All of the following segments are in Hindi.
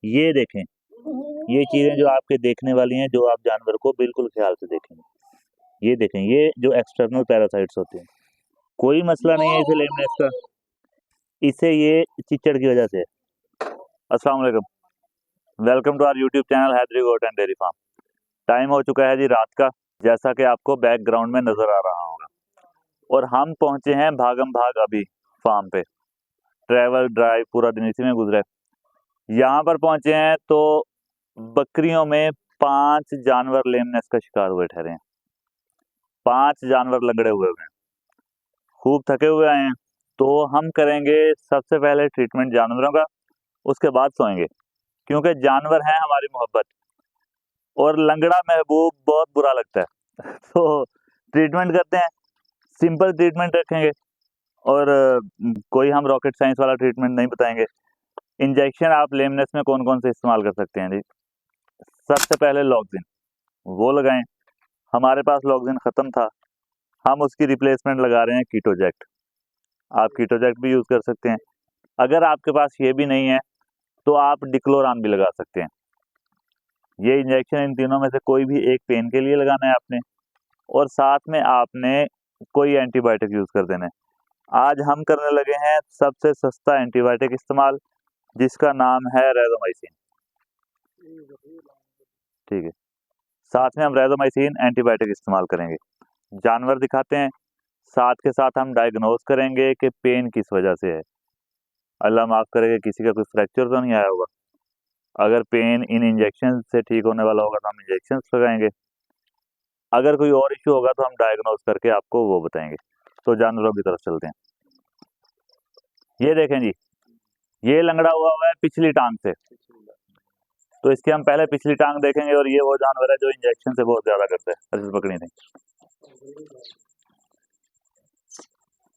ये देखें, ये चीजें जो आपके देखने वाली हैं, जो आप जानवर को बिल्कुल ख्याल से देखेंगे। ये देखें, ये जो एक्सटर्नल पैरासाइट्स होते हैं, कोई मसला नहीं है इसे लेमनेस का, इसे ये चिचड़ की वजह से है। अस्सलाम वालेकुम, welcome to our YouTube channel Haidari goat and dairy farm. Time हो चुका है जी रात का, जैसा कि आपको बैकग्राउंड में नजर आ रहा होगा, और हम पहुंचे हैं भागम भाग अभी फार्म पे। ट्रैवल ड्राइव पूरा दिन इसी में गुजरा है। यहाँ पर पहुंचे हैं तो बकरियों में 5 जानवर लेमनेस का शिकार हुए ठहरे हैं। 5 जानवर लंगड़े हुए हैं, खूब थके हुए आए हैं। तो हम करेंगे सबसे पहले ट्रीटमेंट जानवरों का, उसके बाद सोएंगे, क्योंकि जानवर हैं हमारी मोहब्बत, और लंगड़ा महबूब बहुत बुरा लगता है। तो ट्रीटमेंट करते हैं, सिंपल ट्रीटमेंट रखेंगे, और कोई हम रॉकेट साइंस वाला ट्रीटमेंट नहीं बताएंगे। इंजेक्शन आप लेमनेस में कौन कौन से इस्तेमाल कर सकते हैं जी? सबसे पहले लॉक्सिन, वो लगाएं। हमारे पास लॉक्सिन ख़त्म था, हम उसकी रिप्लेसमेंट लगा रहे हैं कीटोजेक्ट। आप कीटोजेक्ट भी यूज़ कर सकते हैं। अगर आपके पास ये भी नहीं है तो आप डिक्लोरान भी लगा सकते हैं। ये इंजेक्शन इन तीनों में से कोई भी एक पेन के लिए लगाना है आपने, और साथ में आपने कोई एंटीबायोटिक यूज़ कर देना है। आज हम करने लगे हैं सबसे सस्ता एंटीबायोटिक इस्तेमाल, जिसका नाम है रेज़ोमाइसिन। ठीक है, साथ में हम रेज़ोमाइसिन एंटीबायोटिक इस्तेमाल करेंगे। जानवर दिखाते हैं, साथ के साथ हम डायग्नोज करेंगे कि पेन किस वजह से है। अल्लाह माफ़ करेगा किसी का कोई फ्रैक्चर तो नहीं आया होगा। अगर पेन इन इंजेक्शन से ठीक होने वाला होगा तो हम इंजेक्शन लगाएंगे, अगर कोई और इश्यू होगा तो हम डायग्नोज करके आपको वो बताएंगे। तो जानवरों की तरफ चलते हैं। ये देखें जी, ये लंगड़ा हुआ है पिछली टांग से, तो इसके हम पहले पिछली टांग देखेंगे, और ये वो जानवर है जो इंजेक्शन से बहुत ज्यादा करते हैं। अच्छे पकड़ी नहीं,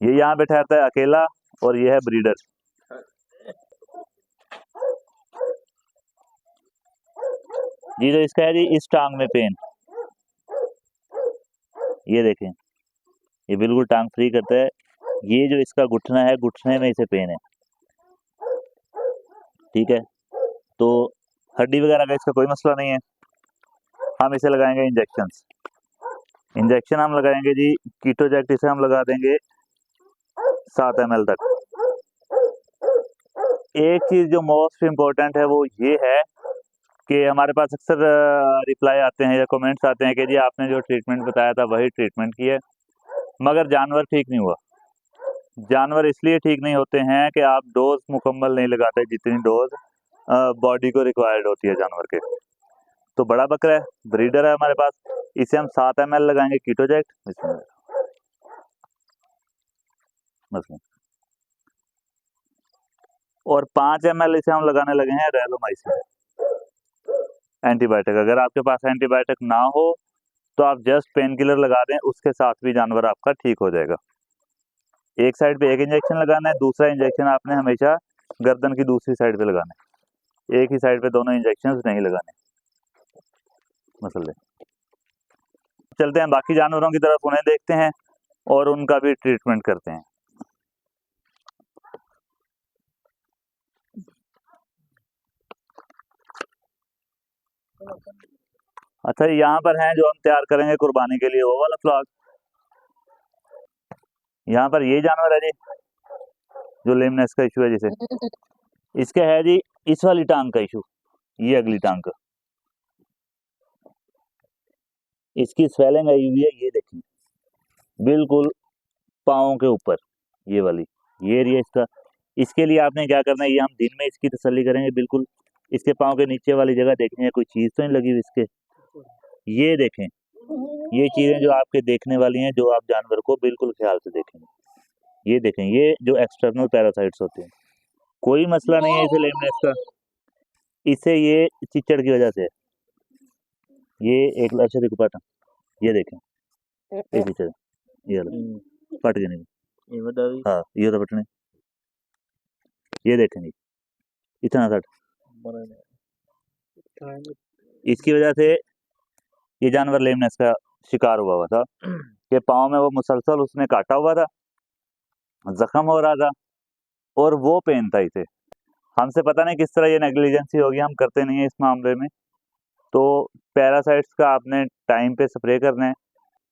ये यहाँ पे ठहरता है अकेला, और ये है ब्रीडर। जी, तो इसका है जी इस टांग में पेन, ये देखें, ये बिल्कुल टांग फ्री करता है। ये जो इसका घुटना है, घुटने में इसे पेन है, ठीक है। तो हड्डी वगैरह का इसका कोई मसला नहीं है। हम इसे लगाएंगे इंजेक्शंस। इंजेक्शन हम लगाएंगे जी कीटोजेक्ट, इसे हम लगा देंगे 7 ml तक। एक चीज़ जो मोस्ट इम्पोर्टेंट है वो ये है कि हमारे पास अक्सर रिप्लाई आते हैं या कमेंट्स आते हैं कि जी आपने जो ट्रीटमेंट बताया था वही ट्रीटमेंट की है, मगर जानवर ठीक नहीं हुआ। जानवर इसलिए ठीक नहीं होते हैं कि आप डोज मुकम्मल नहीं लगाते जितनी डोज बॉडी को रिक्वायर्ड होती है जानवर के। तो बड़ा बकरा है, ब्रीडर है हमारे पास, इसे हम 7 ml लगाएंगे कीटोजेक्ट, इसमें और 5 ml इसे हम लगाने लगे हैं रेज़ोमाइसिन एंटीबायोटिक। अगर आपके पास एंटीबायोटिक ना हो तो आप जस्ट पेन किलर लगा दें, उसके साथ भी जानवर आपका ठीक हो जाएगा। एक साइड पे एक इंजेक्शन लगाना है, दूसरा इंजेक्शन आपने हमेशा गर्दन की दूसरी साइड पे लगाना है। एक ही साइड पे दोनों इंजेक्शन नहीं लगाने मसले। चलते हैं बाकी जानवरों की तरफ, उन्हें देखते हैं और उनका भी ट्रीटमेंट करते हैं। अच्छा, यहाँ पर हैं जो हम तैयार करेंगे कुर्बानी के लिए, वो वाला फ्लॉग। यहाँ पर ये जानवर है जी जो लेमनेस का इशू है, जिसे इसका है जी इस वाली टांग का इशू, ये अगली टांग का, इसकी स्वेलिंग आई हुई है, ये देखिए बिल्कुल पाँव के ऊपर, ये वाली, ये एरिया इसका। इसके लिए आपने क्या करना है, ये हम दिन में इसकी तसल्ली करेंगे। बिल्कुल इसके पाँव के नीचे वाली जगह देखनी है, कोई चीज़ तो नहीं लगी हुई इसके। ये देखें, ये चीज़ें जो आपके देखने वाली हैं, जो आप जानवर को बिल्कुल ख्याल से देखेंगे। ये देखें, ये जो एक्सटर्नल पैरासाइट्स होते हैं, कोई मसला नहीं है इसे लेमनेस का, इसे ये चिचड़ की वजह से है। ये एक अच्छा देखो पाटा, ये देखें, ये चिचड़, ये पट गए नहीं, हाँ ये तो पटने, ये देखें जी इतना सट, इसकी वजह से ये जानवर लेमनेस का शिकार हुआ था कि पाँव में वो मुसलसल उसने काटा हुआ था, जख्म हो रहा था, और वो पेन था इसे। हमसे पता नहीं किस तरह ये नेग्लिजेंसी होगी, हम करते नहीं है इस मामले में। तो पैरासाइट्स का आपने टाइम पे स्प्रे करना है,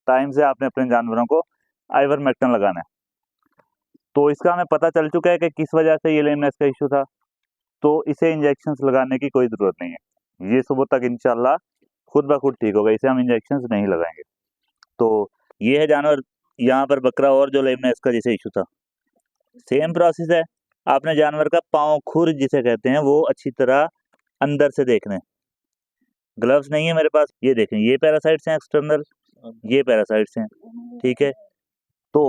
टाइम से आपने अपने जानवरों को आइवरमेक्टिन लगाना है। तो इसका हमें पता चल चुका है कि किस वजह से ये लेमनेस का इशू था, तो इसे इंजेक्शंस लगाने की कोई ज़रूरत नहीं है। ये सुबह तक इंशाल्लाह खुद ब खुद ठीक होगा, इसे हम इंजेक्शंस नहीं लगाएंगे। तो ये है जानवर। यहाँ पर बकरा और जो लेमनेस का जैसे इशू था, सेम प्रोसेस है। आपने जानवर का पाँव, खुर जिसे कहते हैं, वो अच्छी तरह अंदर से देखना है। ग्लव्स नहीं है मेरे पास, ये देखें, ये पैरासाइट्स हैं एक्सटर्नल, ये पैरासाइट्स हैं, ठीक है। तो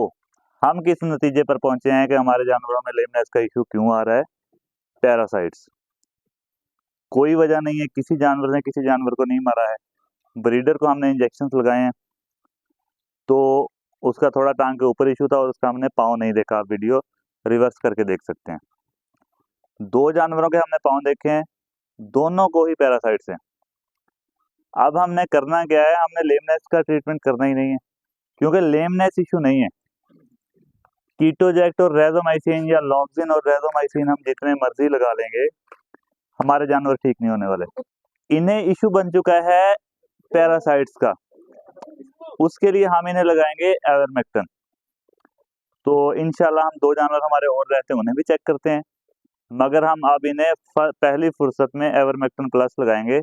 हम किस नतीजे पर पहुंचे हैं कि हमारे जानवरों में लेमनेस का इशू क्यों आ रहा है? पैरासाइट्स। कोई वजह नहीं है, किसी जानवर ने किसी जानवर को नहीं मारा है, ब्रीडर को हमने इंजेक्शंस लगाए हैं, तो उसका थोड़ा टांग के ऊपर इशू था और उसका हमने पाँव नहीं देखा। आप वीडियो रिवर्स करके देख सकते हैं। 2 जानवरों के हमने पाँव देखे हैं, दोनों को ही पैरासाइट्स हैं। अब हमने करना क्या है? हमने लेमनेस का ट्रीटमेंट करना ही नहीं है, क्योंकि लेमनेस इशू नहीं है। कीटोजैक्ट और रेज़ोमाइसिन या लॉक्सिन और रेज़ोमाइसिन हम जितने मर्जी लगा लेंगे, हमारे जानवर ठीक नहीं होने वाले। इन्हें इशू बन चुका है पैरासाइट्स का, उसके लिए हम इन्हें लगाएंगे आइवरमेक्टिन। तो इंशाल्लाह हम 2 जानवर हमारे और रहते हैं, उन्हें भी चेक करते हैं, मगर हम अब इन्हें पहली फुर्सत में आइवरमेक्टिन प्लस लगाएंगे,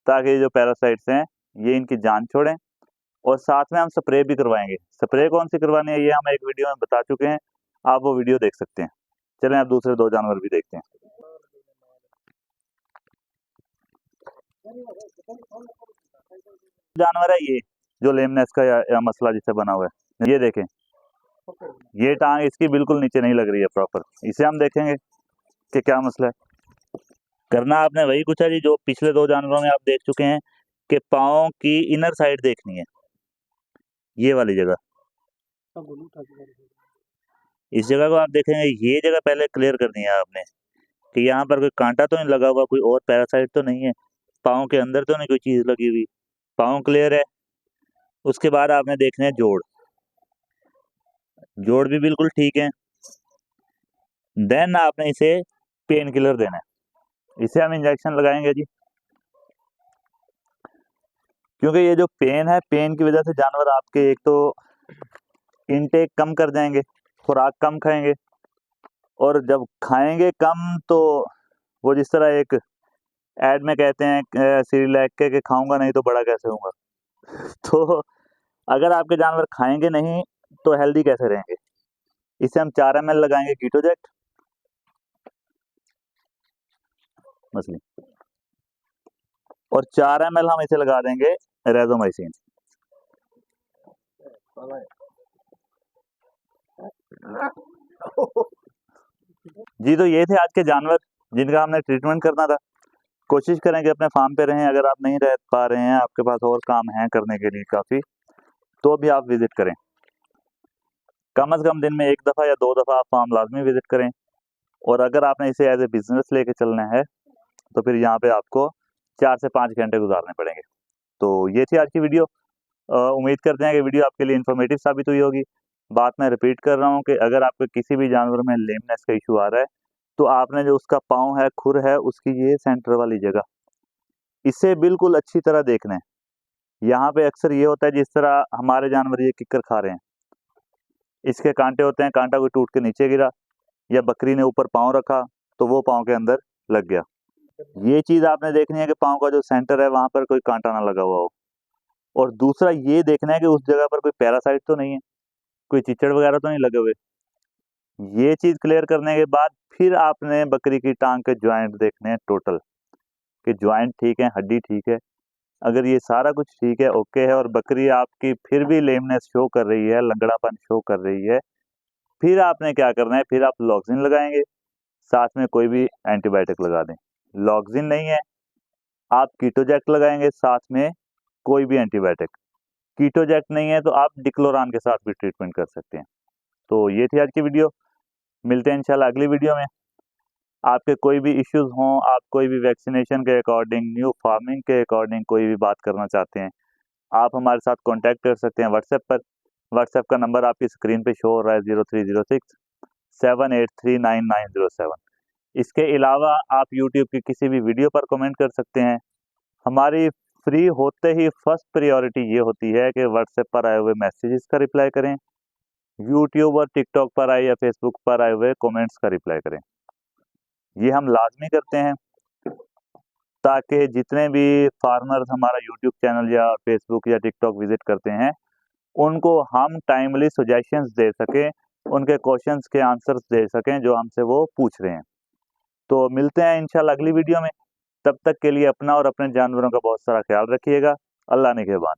ताकि ये जो पैरासाइट्स हैं ये इनकी जान छोड़ें। और साथ में हम स्प्रे भी करवाएंगे। स्प्रे कौन सी करवानी है ये हम एक वीडियो में बता चुके हैं, आप वो वीडियो देख सकते हैं। चलें आप दूसरे 2 जानवर भी देखते हैं। जानवर है ये जो लेमनेस का या मसला जिससे बना हुआ है, ये देखें, ये टांग इसकी बिल्कुल नीचे नहीं लग रही है प्रॉपर। इसे हम देखेंगे कि क्या मसला है। करना आपने वही कुछ है जी जो पिछले 2 जानवरों में आप देख चुके हैं, कि पाँव की इनर साइड देखनी है, ये वाली जगह। इस जगह को आप देखेंगे, ये जगह पहले क्लियर करनी है आपने, कि यहाँ पर कोई कांटा तो नहीं लगा हुआ, कोई और पैरासाइट तो नहीं है, पाँव के अंदर तो नहीं कोई चीज़ लगी हुई। पाँव क्लियर है। उसके बाद आपने देखने हैं जोड़, जोड़ भी बिल्कुल ठीक है। देन आपने इसे पेन किलर देना है, इसे हम इंजेक्शन लगाएंगे जी, क्योंकि ये जो पेन है, पेन की वजह से जानवर आपके एक तो इनटेक कम कर जाएंगे, खुराक कम खाएंगे, और जब खाएंगे कम तो वो जिस तरह एक ऐड में कहते हैं सिरिलैक के खाऊंगा नहीं तो बड़ा कैसे होऊंगा। तो अगर आपके जानवर खाएंगे नहीं तो हेल्दी कैसे रहेंगे? इसे हम 4 ml लगाएंगे कीटोजैक्ट मछली, और 4 ml हम इसे लगा देंगे रेज़ोमाइसिन। जी, तो ये थे आज के जानवर जिनका हमने ट्रीटमेंट करना था। कोशिश करें कि अपने फार्म पे रहें। अगर आप नहीं रह पा रहे हैं, आपके पास और काम है करने के लिए काफ़ी, तो भी आप विज़िट करें। कम से कम दिन में 1 दफ़ा या 2 दफ़ा आप फार्म लाज़मी विज़िट करें। और अगर आपने इसे एज़ ए बिज़नेस लेके चलना है, तो फिर यहाँ पे आपको 4 से 5 घंटे गुज़ारने पड़ेंगे। तो ये थी आज की वीडियो। उम्मीद करते हैं कि वीडियो आपके लिए इन्फॉर्मेटिव साबित हुई होगी। बात मैं रिपीट कर रहा हूँ कि अगर आपके किसी भी जानवर में लेमनेस का इशू आ रहा है, तो आपने जो उसका पाँव है, खुर है, उसकी ये सेंटर वाली जगह, इसे बिल्कुल अच्छी तरह देखना है। यहाँ पे अक्सर ये होता है जिस तरह हमारे जानवर ये किक्कर खा रहे हैं, इसके कांटे होते हैं, कांटा कोई टूट के नीचे गिरा, या बकरी ने ऊपर पाँव रखा तो वो पाँव के अंदर लग गया। ये चीज़ आपने देखनी है कि पाँव का जो सेंटर है वहाँ पर कोई कांटा ना लगा हुआ हो। और दूसरा ये देखना है कि उस जगह पर कोई पैरासाइट तो नहीं है, कोई चिचड़ वगैरह तो नहीं लगे हुए। ये चीज़ क्लियर करने के बाद फिर आपने बकरी की टांग के जॉइंट देखने हैं टोटल, कि जॉइंट ठीक है, हड्डी ठीक है। अगर ये सारा कुछ ठीक है, ओके है, और बकरी आपकी फिर भी लेमनेस शो कर रही है, लंगड़ापन शो कर रही है, फिर आपने क्या करना है? फिर आप लॉक्सिन लगाएंगे, साथ में कोई भी एंटीबायोटिक लगा दें। लॉक्सिन नहीं है, आप कीटोजैक्ट लगाएंगे, साथ में कोई भी एंटीबायोटिक। कीटोजैक्ट नहीं है तो आप डिक्लोरान के साथ भी ट्रीटमेंट कर सकते हैं। तो ये थी आज की वीडियो। मिलते हैं इंशाल्लाह अगली वीडियो में। आपके कोई भी इश्यूज हों, आप कोई भी वैक्सीनेशन के अकॉर्डिंग, न्यू फार्मिंग के अकॉर्डिंग कोई भी बात करना चाहते हैं, आप हमारे साथ कॉन्टैक्ट कर सकते हैं व्हाट्सएप पर। व्हाट्सएप का नंबर आपकी स्क्रीन पे शो हो रहा है 0306 7839907। इसके अलावा आप यूट्यूब की किसी भी वीडियो पर कमेंट कर सकते हैं। हमारी फ्री होते ही फर्स्ट प्रायोरिटी ये होती है कि व्हाट्सएप पर आए हुए मैसेजेस का रिप्लाई करें, यूट्यूब और टिकटॉक पर आए या फेसबुक पर आए हुए कमेंट्स का रिप्लाई करें। ये हम लाजमी करते हैं ताकि जितने भी फार्मर्स हमारा यूट्यूब चैनल या फेसबुक या टिकटॉक विजिट करते हैं उनको हम टाइमली सजेशंस दे सकें, उनके क्वेश्चंस के आंसर्स दे सकें जो हमसे वो पूछ रहे हैं। तो मिलते हैं इंशाल्लाह अगली वीडियो में। तब तक के लिए अपना और अपने जानवरों का बहुत सारा ख्याल रखिएगा। अल्लाह निगहबान।